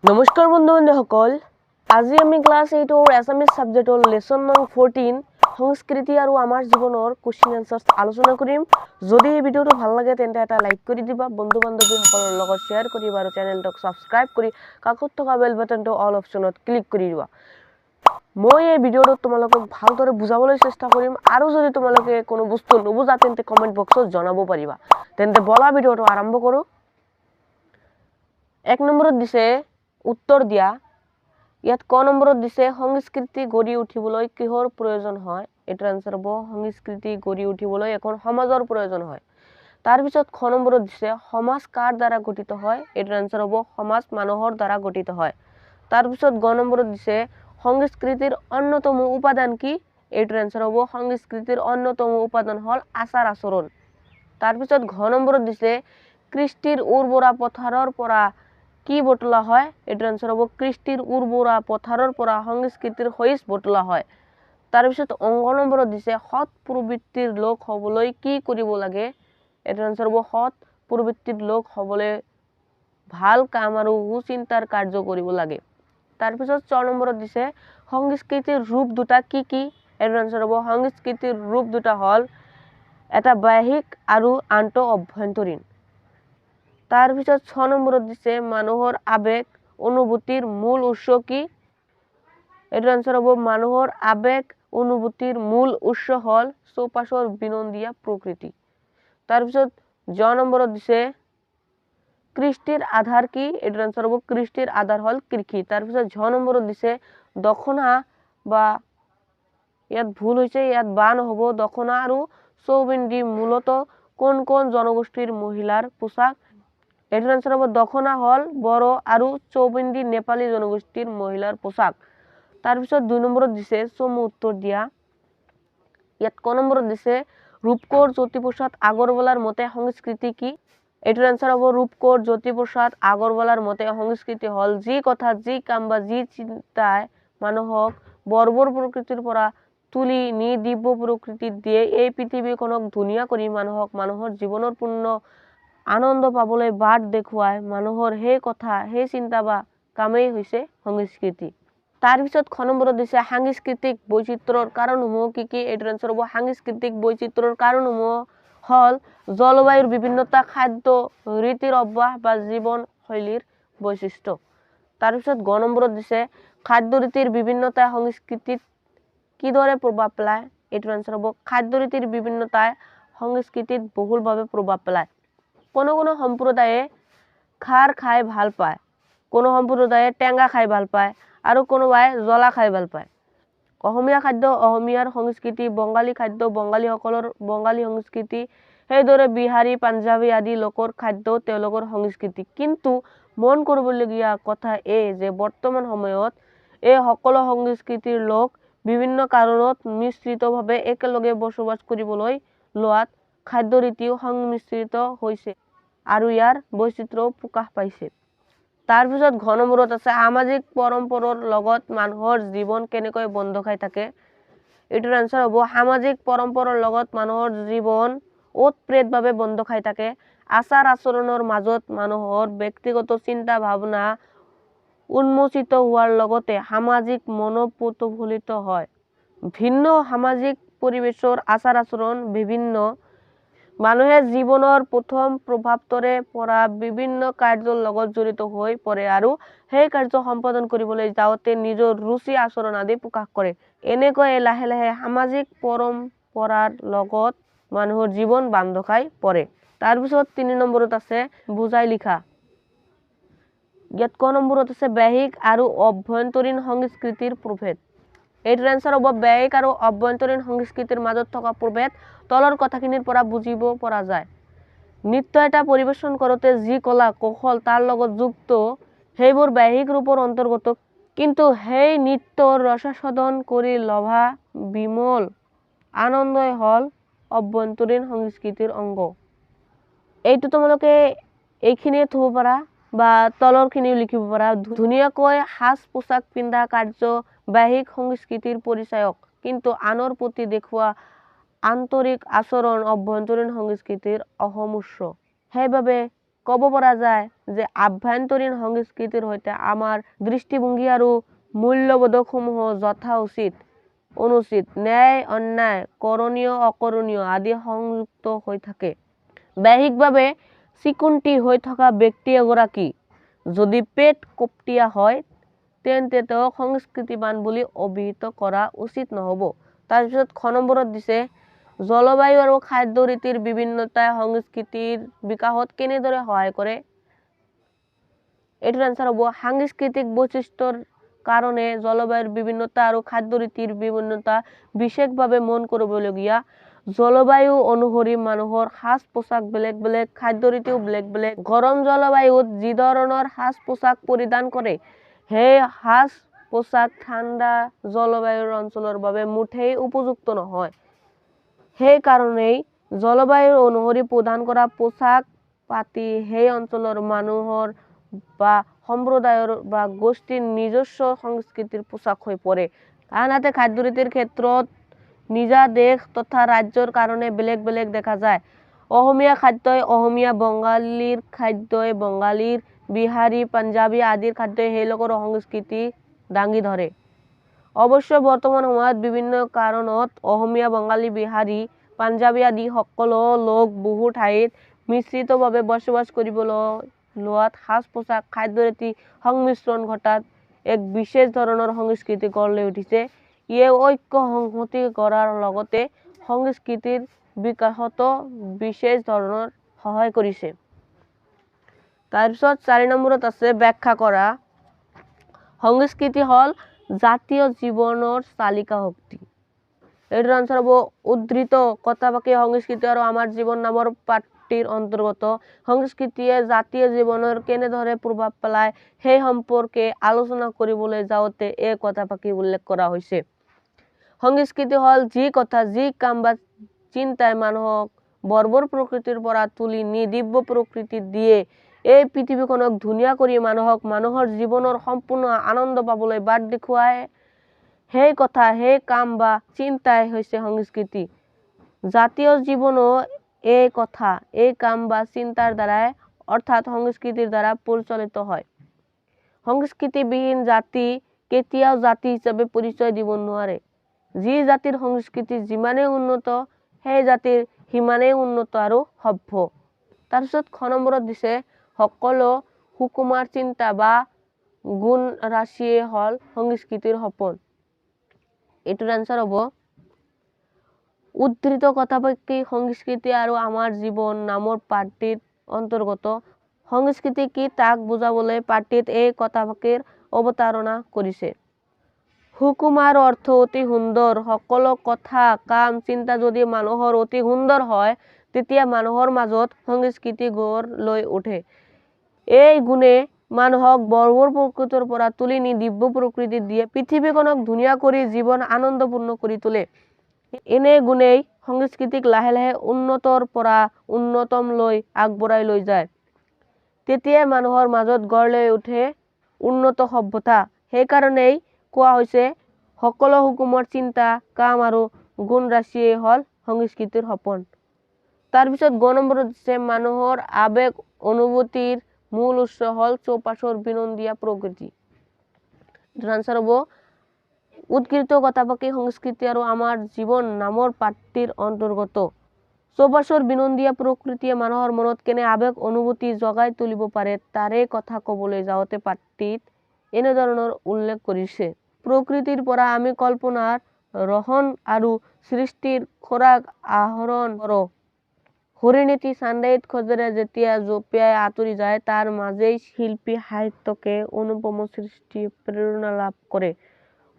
নমস্কাৰ বন্ধু-বান্ধৱসকল, আজি আমি ক্লাছ 8 এছামিজ সাবজেক্টৰ লেসন নং 14 সংস্কৃতি আৰু আমাৰ জীৱনৰ কোৱেশ্চন এনসাৰ্স আলোচনা কৰিম। যদি এই ভিডিঅটো ভাল লাগে তেন্তে এটা লাইক কৰি দিবা, বন্ধু-বান্ধৱীসকলৰ লগত শ্বেয়াৰ কৰিবা আৰু চেনেলটোক সাবস্ক্ৰাইব কৰি কাষত থকা বেল বাটনটো অল অপচনত ক্লিক কৰি দিবা। মই এই ভিডিঅটোত তোমালোকক ভালদৰে বুজাবলৈ চেষ্টা কৰিম আৰু যদি তোমালোকে কোনো বস্তু নুবুজা তেন্তে কমেন্ট বক্সত জনাব পাৰিবা। তেন্তে বলা ভিডিঅটো আৰম্ভ কৰো। 1 নম্বৰত দিছে উত্তৰ দিয়া। ইয়াত ক নম্বৰত দিছে সংস্কৃতি গঢ়ি উঠিবলৈ কিহৰ প্ৰয়োজন হয়? এটাৰ আনসাৰ হ'ব সংস্কৃতি গঢ়ি উঠিবলৈ এখন সমাজৰ প্ৰয়োজন হয়। তাৰ পিছত খ নম্বৰত দিছে সমাজ কাৰ দ্বাৰা গঠিত হয়? এটাৰ আনসাৰ হ'ব সমাজ মানুহৰ দ্বাৰা গঠিত হয়। তাৰ পিছত গ নম্বৰত দিছে সংস্কৃতিৰ অন্যতম উপাদান কি? এটাৰ আনসাৰ হ'ব সংস্কৃতিৰ অন্যতম উপাদান হল আচাৰ আচৰণ। তাৰ পিছত ঘ নম্বৰত দিছে কৃষ্টিৰ উৰ্বৰা পথাৰৰ পৰা কি বটলা হয়? এটাৰ আনসাৰ হব কৃষ্টিৰ উৰ্বৰা পথাৰৰ পৰা সংস্কৃতিৰ শইচ বটলা হয়। তাৰ পিছত অংগ নম্বৰত দিছে সৎ প্ৰবৃত্তিৰ লোক হবলৈ কি কৰিব লাগে? এটাৰ আনসাৰ হব সৎ প্ৰবৃত্তিৰ লোক হবলৈ ভাল কাম আৰু সুচিন্তাৰ কাৰ্য কৰিব লাগে। তাৰ পিছত 6 নম্বৰত দিছে সংস্কৃতিৰ ৰূপ দুটা কি কি? এটাৰ আনসাৰ হব সংস্কৃতিৰ ৰূপ দুটা হল এটা বাহ্যিক আৰু আনটো অভ্যন্তৰীণ। তাৰ পিছত 6 নম্বৰত দিছে মানুহৰ আবেগ অনুভূতিৰ মূল উৎস কি? এটাৰ আনসাৰ হব মানুহৰ আবেগ অনুভূতিৰ মূল উৎস হল চৌপাশৰ বিনন্দীয়া প্ৰকৃতি। তাৰ পিছত জ নম্বৰত দিছে কৃষ্টিৰ আধাৰ কি? এটাৰ আনসাৰ হব কৃষ্টিৰ আধাৰ হল কৃষি। তাৰ পিছত ঝ নম্বৰত দিছে দখনা বা ইয়াত ভুল হৈছে, ইয়াত বা নহব, দখনা আৰু চৌবিন্দি মূলত কোন কোন জনগোষ্ঠীৰ মহিলাৰ পোশাক? এটাৰ আনসাৰ হব দখনা হল বড় আৰু চৌবিন্দি নেপালী জনগোষ্ঠীৰ মহিলাৰ পোশাক। তাৰপিছত 2 নম্বৰত দিছে চমু উত্তৰ দিয়া। ইয়াত ক নম্বৰত দিছে ৰূপকোঁৱৰ জ্যোতিপ্ৰসাদ আগৰৱালাৰ মতে সংস্কৃতি কি? এটাৰ আনসাৰ হব ৰূপকোঁৱৰ জ্যোতিপ্ৰসাদ আগৰৱালাৰ মতে সংস্কৃতি হল যি কথা যি কাম বা যি চিন্তাই মানুহক বৰ্বৰ প্ৰকৃতিৰ পৰা তুলি নি দিব্য প্ৰকৃতিত দিয়ে এই পৃথিৱীখনক ধুনীয়া কৰি মানুহক মানুহৰ জীৱনৰ পূৰ্ণ আনন্দ পাবলৈ বাট দেখুৱাই মানুহৰ সেই কথা সেই চিন্তা বা কামেই হৈছে সংস্কৃতি। তাৰ পিছত খ নম্বৰত দিছে সাংস্কৃতিক বৈচিত্ৰ্যৰ কাৰণসমূহ কি কি? এটাৰ আনসাৰ হব সাংস্কৃতিক বৈচিত্ৰ্যৰ কাৰণসমূহ হল জলবায়ুৰ বিভিন্নতা, খাদ্য ৰীতিৰ অভ্যাস বা জীৱন শৈলীৰ বৈশিষ্ট্য। তাৰ পিছত গ নম্বৰত দিছে খাদ্য ৰীতিৰ বিভিন্নতাই সংস্কৃতিত কিদৰে প্ৰভাৱ পেলায়? এটাৰ আনসাৰ হব খাদ্য ৰীতিৰ বিভিন্নতাই সংস্কৃতিত বহুলভাৱে প্ৰভাৱ পেলায়। কোনো কোনো সম্প্ৰদায়ে খাৰ খাই ভাল পায়, কোনো সম্প্ৰদায়ে টেঙা খাই ভাল পায় আৰু কোনোবাই জ্বলা খাই ভাল পায়। অসমীয়া খাদ্য অসমীয়াৰ সংস্কৃতি, বঙালী খাদ্য বঙালীসকলৰ বঙালী সংস্কৃতি, সেইদৰে বিহাৰী পাঞ্জাবী আদি লোকৰ খাদ্য তেওঁলোকৰ সংস্কৃতি। কিন্তু মন কৰিবলগীয়া কথা এই যে বৰ্তমান সময়ত এই সকলো সংস্কৃতিৰ লোক বিভিন্ন কাৰণত মিশ্ৰিতভাৱে একেলগে বসবাস কৰিবলৈ লোৱাত খাদ্য ৰীতিও সংমিশ্ৰিত হৈছে আৰু ইয়াৰ বৈচিত্ৰ্যও প্ৰকাশ পাইছে। তাৰ পিছত ঘ নম্বৰত আছে সামাজিক পৰম্পৰাৰ লগত মানুহৰ জীৱন কেনেকৈ বন্ধ খাই থাকে? এটাৰ আনসাৰ হব সামাজিক পৰম্পৰাৰ লগত মানুহৰ জীৱন ওতপ্ৰোতভাৱে বন্ধ খাই থাকে। আচাৰ আচৰণৰ মাজত মানুহৰ ব্যক্তিগত চিন্তা ভাৱনা উন্মোচিত হোৱাৰ লগতে সামাজিক মনো প্ৰতিফলিত হয়। ভিন্ন সামাজিক পৰিৱেশৰ আচাৰ আচৰণ বিভিন্ন মানুহে জীৱনৰ প্ৰথম প্ৰভাৱৰে পৰা বিভিন্ন কাৰ্যৰ লগত জড়িত হৈ পৰে আৰু সেই কাৰ্য সম্পাদন কৰিবলৈ যাওঁতে নিজৰ ৰুচি আচৰণ আদি প্ৰকাশ কৰে। এনেকৈ লাহে লাহে সামাজিক পৰম্পৰাৰ লগত মানুহৰ জীৱন বান্ধ খাই পৰে। তাৰপিছত 3 নম্বৰত আছে বুজাই লিখা। ইয়াত ক নম্বৰত আছে বাহ্যিক আৰু অভ্যন্তৰীণ সংস্কৃতিৰ প্ৰভেদ। এটাৰ আনসাৰ হব বাহ্যিক আৰু অভ্যন্তৰীণ সংস্কৃতিৰ মাজত থকা প্ৰভেদ তলৰ কথাখিনিৰ পৰা বুজিব পৰা যায়। নৃত্য এটা পৰিবেশন কৰোঁতে যি কলা কৌশল তাৰ লগত যুক্ত সেইবোৰ বাহ্যিক ৰূপৰ অন্তৰ্গত, কিন্তু সেই নৃত্যৰ ৰসাস্বাদন কৰি লভা বিমল আনন্দই হল অভ্যন্তৰীণ সংস্কৃতিৰ অংগ। এইটো তোমালোকে এইখিনিয়ে থব পাৰা বা তলৰ খিনিও লিখিব পাৰা। ধুনীয়াকৈ সাজ পোছাক পিন্ধা কাৰ্য বাহ্যিক সংস্কৃতিৰ পৰিচায়ক, কিন্তু আনৰ প্ৰতি দেখুওৱা আন্তৰিক আচৰণ অভ্যন্তৰীণ সংস্কৃতিৰ অহম উৎস। সেইবাবে ক'ব পৰা যায় যে আভ্যন্তৰীণ সংস্কৃতিৰ সৈতে আমাৰ দৃষ্টিভংগী আৰু মূল্যবোধসমূহ যথা উচিত অনুচিত, ন্যায় অন্যায়, কৰণীয় অকৰণীয় আদি সংযুক্ত হৈ থাকে। বাহ্যিকভাৱে চিকুণটি হৈ থকা ব্যক্তি এগৰাকী যদি পেট কপটীয়া হয় তেন্তে তেওঁক সংস্কৃতিবান বুলি অভিহিত কৰা উচিত নহ'ব। তাৰপিছত খ নম্বৰত দিছে জলবায়ু আৰু খাদ্য ৰীতিৰ বিভিন্নতাই সংস্কৃতিৰ বিকাশত কেনেদৰে সহায় কৰে? এইটোৰ আনসাৰ হ'ব সাংস্কৃতিক বৈশিষ্ট্যৰ কাৰণে জলবায়ুৰ বিভিন্নতা আৰু খাদ্য ৰীতিৰ বিভিন্নতা বিশেষভাৱে মন কৰিবলগীয়া। জলবায়ু অনুসৰি মানুহৰ সাজ পোছাক বেলেগ বেলেগ, খাদ্য ৰীতিও বেলেগ বেলেগ। গৰম জলবায়ুত যি ধৰণৰ সাজ পোছাক পৰিধান কৰে সেই সাজ পোছাক ঠাণ্ডা জলবায়ুৰ অঞ্চলৰ বাবে মুঠেই উপযুক্ত নহয়। সেইকাৰণেই জলবায়ু অনুসৰি প্ৰদান কৰা পোছাক পাতি সেই অঞ্চলৰ মানুহৰ বা সম্প্ৰদায়ৰ বা গোষ্ঠীৰ নিজস্ব সংস্কৃতিৰ পোছাক হৈ পৰে। আনহাতে খাদ্য ৰীতিৰ ক্ষেত্ৰত নিজা দেশ তথা ৰাজ্যৰ কাৰণে বেলেগ বেলেগ দেখা যায়। অসমীয়া খাদ্যই অসমীয়া, বঙালীৰ খাদ্যই বঙালীৰ, বিহাৰী, পাঞ্জাবী আদিৰ খাদ্যই সেইলোকৰ সংস্কৃতি দাঙি ধৰে। অৱশ্যে বৰ্তমান সময়ত বিভিন্ন কাৰণত অসমীয়া, বঙালী, বিহাৰী, পাঞ্জাবী আদি সকলো লোক বহু ঠাইত মিশ্ৰিতভাৱে বসবাস কৰিবলৈ লোৱাত সাজ পোছাক, খাদ্য ৰীতি সংমিশ্ৰণ ঘটাত এক বিশেষ ধৰণৰ সংস্কৃতি গঢ় লৈ উঠিছে। ইয়ে ঐক্য সংহতি গঢ়াৰ লগতে সংস্কৃতিৰ বিকাশতো বিশেষ ধৰণৰ সহায় কৰিছে। তাৰপিছত 4 নম্বৰত আছে ব্যাখ্যা কৰা। সংস্কৃতি হ'ল জাতীয় জীৱনৰ চালিকা শক্তি। এইটোৰ আনসাৰ হ'ব উদ্ধৃত কথাফাকি সংস্কৃতি আৰু আমাৰ জীৱন নামৰ পাঠটিৰ অন্তৰ্গত। সংস্কৃতিয়ে জাতীয় জীৱনৰ কেনেদৰে প্ৰভাৱ পেলায় সেই সম্পৰ্কে আলোচনা কৰিবলৈ যাওঁতে এই কথাফাকি উল্লেখ কৰা হৈছে। সংস্কৃতি হ'ল যি কথা, যি কাম বা চিন্তাই মানুহক বৰ্বৰ প্ৰকৃতিৰ পৰা তুলি নি দিব্য প্ৰকৃতিত দিয়ে এই পৃথিৱীখনক ধুনীয়া কৰি মানুহক মানুহৰ জীৱনৰ সম্পূৰ্ণ আনন্দ পাবলৈ বাট দেখুৱায়, সেই কথা, সেই কাম বা চিন্তাই হৈছে সংস্কৃতি। জাতীয় জীৱনো এই কথা, এই কাম বা চিন্তাৰ দ্বাৰাই অৰ্থাৎ সংস্কৃতিৰ দ্বাৰা পৰিচালিত হয়। সংস্কৃতিবিহীন জাতি কেতিয়াও জাতি হিচাপে পৰিচয় দিব নোৱাৰে। যি জাতিৰ সংস্কৃতি যিমানেই উন্নত সেই জাতিৰ সিমানেই উন্নত আৰু সভ্য। তাৰপিছত খ নম্বৰত দিছে সকলো সুকুমাৰ চিন্তা বা গুণ ৰাশিয়ে হ'ল সংস্কৃতিৰ সপোন। এইটোৰ আনসাৰ হ'ব উদ্ধৃত কথাফাকি সংস্কৃতি আৰু আমাৰ জীৱন নামৰ পাঠটিৰ অন্তৰ্গত। সংস্কৃতি কি তাক বুজাবলৈ পাঠটিত এই কথাফাকিৰ অৱতাৰণা কৰিছে। সুকুমাৰ অৰ্থ অতি সুন্দৰ। সকলো কথা, কাম, চিন্তা যদি মানুহৰ অতি সুন্দৰ হয় তেতিয়া মানুহৰ মাজত সংস্কৃতি গঢ় লৈ উঠে। এই গুণে মানুহক বৰ্বৰ প্ৰকৃতিৰ পৰা তুলি নি দিব্য প্ৰকৃতিত দিয়ে পৃথিৱীখনক ধুনীয়া কৰি জীৱন আনন্দপূৰ্ণ কৰি তোলে। এনে গুণেই সংস্কৃতিক লাহে লাহে উন্নতৰ পৰা উন্নতম লৈ আগবঢ়াই লৈ যায়। তেতিয়াই মানুহৰ মাজত গঢ় লৈ উঠে উন্নত সভ্যতা। সেইকাৰণেই কোৱা হৈছে সকলো সুকুমাৰ চিন্তা, কাম আৰু গুণ ৰাশিয়ে হ'ল সংস্কৃতিৰ সপোন। তাৰপিছত গ নম্বৰত দিছে মানুহৰ আবেগ অনুভূতিৰ মূল উৎস হ'ল চৌপাশৰ বিনন্দীয়া প্ৰকৃতি। এইটোৰ আনসাৰ হ'ব উদ্ধৃত কথাফাকি সংস্কৃতি আৰু আমাৰ জীৱন নামৰ পাঠটিৰ অন্তৰ্গত। চৌপাশৰ বিনন্দীয়া প্ৰকৃতিয়ে মানুহৰ মনত কেনে আবেগ অনুভূতি জগাই তুলিব পাৰে তাৰে কথা ক'বলৈ যাওঁতে পাঠটিত এনেধৰণৰ উল্লেখ কৰিছে। প্ৰকৃতিৰ পৰা আমি কল্পনাৰ ৰহণ আৰু সৃষ্টিৰ খোৰাক আহৰণ কৰোঁ। হৰিণীটি চান্দাইত খোজেৰে যেতিয়া জঁপিয়াই আঁতৰি যায় তাৰ মাজেই শিল্পী সাহিত্যকে অনুপম সৃষ্টিৰ প্ৰেৰণা লাভ কৰে।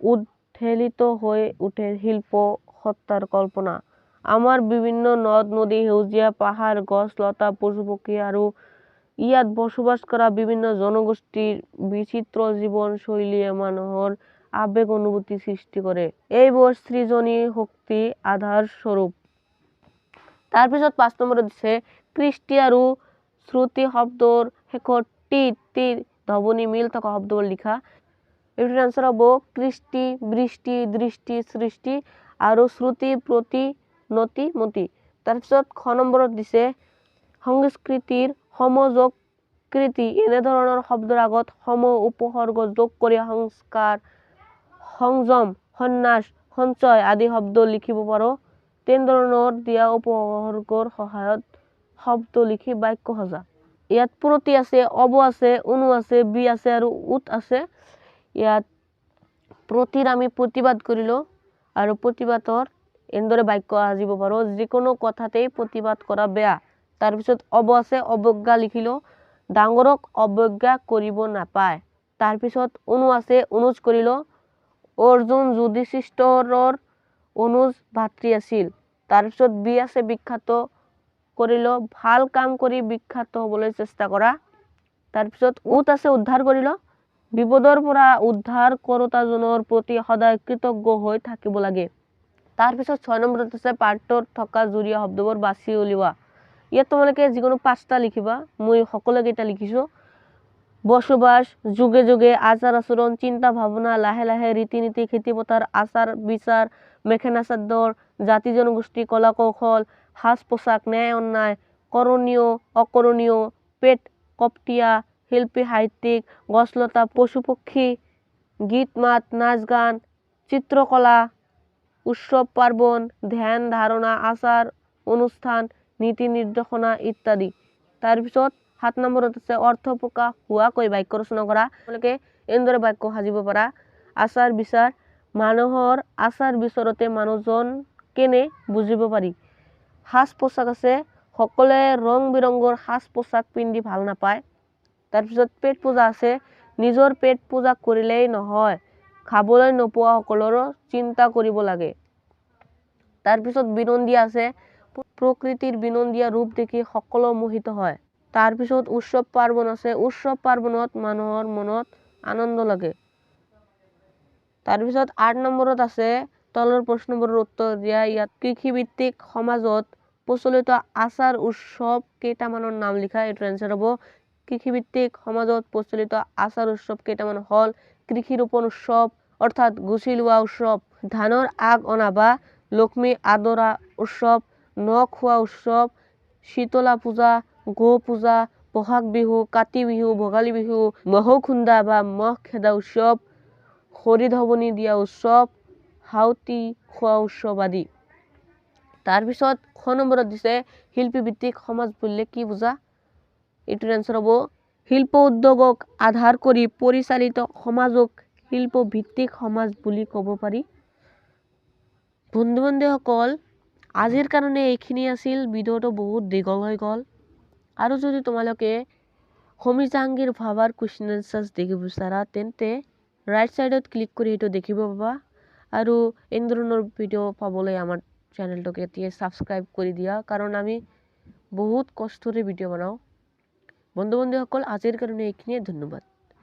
উদ্বেলিত হৈ উঠে শিল্প সত্তাৰ কল্পনা। আমাৰ বিভিন্ন নদ নদী, সেউজীয়া পাহাৰ, গছ লতা, পশু পক্ষী আৰু ইয়াত বসবাস কৰা বিভিন্ন জনগোষ্ঠীৰ বিচিত্ৰ জীৱন শৈলীয়ে মানুহৰ আবেগ অনুভূতি সৃষ্টি কৰে। এইবোৰ সৃজনী শক্তি আধাৰ স্বৰূপ। তাৰপিছত 5 নম্বৰত দিছে কৃষ্টি আৰু শ্ৰুতি শব্দৰ শেষত টি ধ্বনি মিল থকা শব্দবোৰ লিখা। এইটোৰ আনসাৰ হ'ব কৃষ্টি, বৃষ্টি, দৃষ্টি, সৃষ্টি আৰু শ্ৰুতি, প্ৰতি, নতি, মতি। তাৰপিছত খ নম্বৰত দিছে সংস্কৃতিৰ সমযোগ স্বীকৃতি এনে ধৰণৰ শব্দৰ আগত সম উপসৰ্গ যোগ কৰি সংস্কাৰ, সংযম, সন্ন্যাস, সঞ্চয় আদি শব্দ লিখিব পাৰো। তেনেধৰণৰ দিয়া উপসৰ্গৰ সহায়ত শব্দ লিখি বাক্য সজা। ইয়াত প্ৰতি আছে, অব আছে, অনু আছে, বি আছে আৰু উত আছে। ইয়াত প্ৰতিৰ আমি প্ৰতিবাদ কৰিলো আৰু প্ৰতিবাদৰ এনেদৰে বাক্য সাজিব পাৰো। যিকোনো কথাতেই প্ৰতিবাদ কৰা বেয়া। তাৰপিছত অব আছে, অৱজ্ঞা লিখিলো, ডাঙৰক অৱজ্ঞা কৰিব নাপায়। তাৰপিছত অনু আছে, অনুজ কৰিলো, অৰ্জুন যুধিষ্ঠিৰৰ অনুজ ভাতৃ আছিল। তাৰপিছত বি আছে, বিখ্যাত কৰিলো, ভাল কাম কৰি বিখ্যাত হবলৈ চেষ্টা কৰা। তাৰপিছত উত আছে, উদ্ধাৰ কৰিলো, বিপদৰ পৰা উদ্ধাৰ কৰোতাজনৰ প্ৰতি সদায় কৃতজ্ঞ হৈ থাকিব লাগে। তাৰপিছত 6 নম্বৰত আছে পাঠত থকা জুৰীয়া শব্দবোৰ বাছি উলিওৱা। ইয়াত তোমালোকে যিকোনো 5টা লিখিবা, মই সকলোকেইটা লিখিছো। বসবাস, যুগে যুগে, আচাৰ আচৰণ, চিন্তা ভাৱনা, লাহে লাহে, ৰীতি নীতি, খেতি পথাৰ, আচাৰ বিচাৰ, মেখেলা চাদৰ, জাতি জনগোষ্ঠী, কলা কৌশল, সাজ পোছাক, ন্যায় অন্যায়, কৰণীয় অকৰণীয়, পেট কপটীয়া, শিল্পী সাহিত্যিক, গছলতা, পশু পক্ষী, গীত মাত, নাচ গান, চিত্ৰকলা, উৎসৱ পাৰ্বণ, ধ্যান ধাৰণা, আচাৰ অনুষ্ঠান, নীতি নিৰ্দেশনা ইত্যাদি। তাৰপিছত 7 নম্বৰত আছে অৰ্থ প্ৰকাশ হোৱাকৈ বাক্য ৰচনা কৰা। তোমালোকে এনেদৰে বাক্য সাজিব পাৰা। আচাৰ বিচাৰ, মানুহৰ আচাৰ বিচাৰতে মানুহজন কেনে বুজিব পাৰি। সাজ পোছাক আছে, সকলোৱে ৰং বিৰঙৰ সাজ পোছাক পিন্ধি ভাল নাপায়। তাৰপিছত পেট পূজা আছে, নিজৰ পেট পূজা কৰিলেই নহয়, খাবলৈ নোপোৱা সকলৰো চিন্তা কৰিব লাগে। তাৰপিছত বিনন্দীয়া আছে, প্ৰকৃতিৰ বিনন্দীয়া ৰূপ দেখি সকলো মোহিত হয়। তাৰপিছত উৎসৱ পাৰ্বণ আছে, উৎসৱ পাৰ্বণত মানুহৰ মনত আনন্দ লাগে। তাৰপিছত 8 নম্বৰত আছে তলৰ প্ৰশ্নবোৰৰ উত্তৰ দিয়া। ইয়াত কৃষিভিত্তিক সমাজত প্ৰচলিত আচাৰ উৎসৱ কেইটামানৰ নাম লিখা। এইটো এনচাৰ হ'ব। কৃষিভিত্তিক সমাজত প্ৰচলিত আচাৰ উৎসৱ কেইটামান হ'ল কৃষি ৰোপণ উৎসৱ অৰ্থাৎ গুছি লোৱা উৎসৱ, ধানৰ আগ অনা বা লক্ষ্মী আদৰা উৎসৱ, নখ খোৱা উৎসৱ, শীতলা পূজা, গো পূজা, বহাগ বিহু, কাতি বিহু, ভোগালী বিহু, মহৌ খুন্দা বা মহ খেদা উৎসৱ, হৰিধৱনী দিয়া উৎসৱ, হাউতি খোৱা উৎসৱ আদি। তাৰপিছত 6 নম্বৰত দিছে শিল্পীভিত্তিক সমাজ বুলিলে কি বুজা। এইটোৰ এনচাৰ হ'ব শিল্প উদ্যোগক আধাৰ কৰি পৰিচালিত সমাজক শিল্পভিত্তিক সমাজ বুলি ক'ব পাৰি। বন্ধু বান্ধৱীসকল, আজিৰ কাৰণে এইখিনি আছিল। ভিডিঅ'টো বহুত দীঘল হৈ গ'ল। আৰু যদি তোমালোকে হোমী জাহাংগীৰ ভাৱাৰ কুৱেশ্যন এনচাৰ্ছ দেখিব বিচাৰা তেন্তে ৰাইট ছাইডত ক্লিক কৰি এইটো দেখিব পাবা। আৰু এনেধৰণৰ ভিডিঅ' পাবলৈ আমাৰ চেনেলটোক এতিয়াই ছাবস্ক্ৰাইব কৰি দিয়া, কাৰণ আমি বহুত কষ্টৰে ভিডিঅ' বনাওঁ। বন্ধু বান্ধৱীসকল, আজিৰ কাৰণে এইখিনিয়ে। ধন্যবাদ।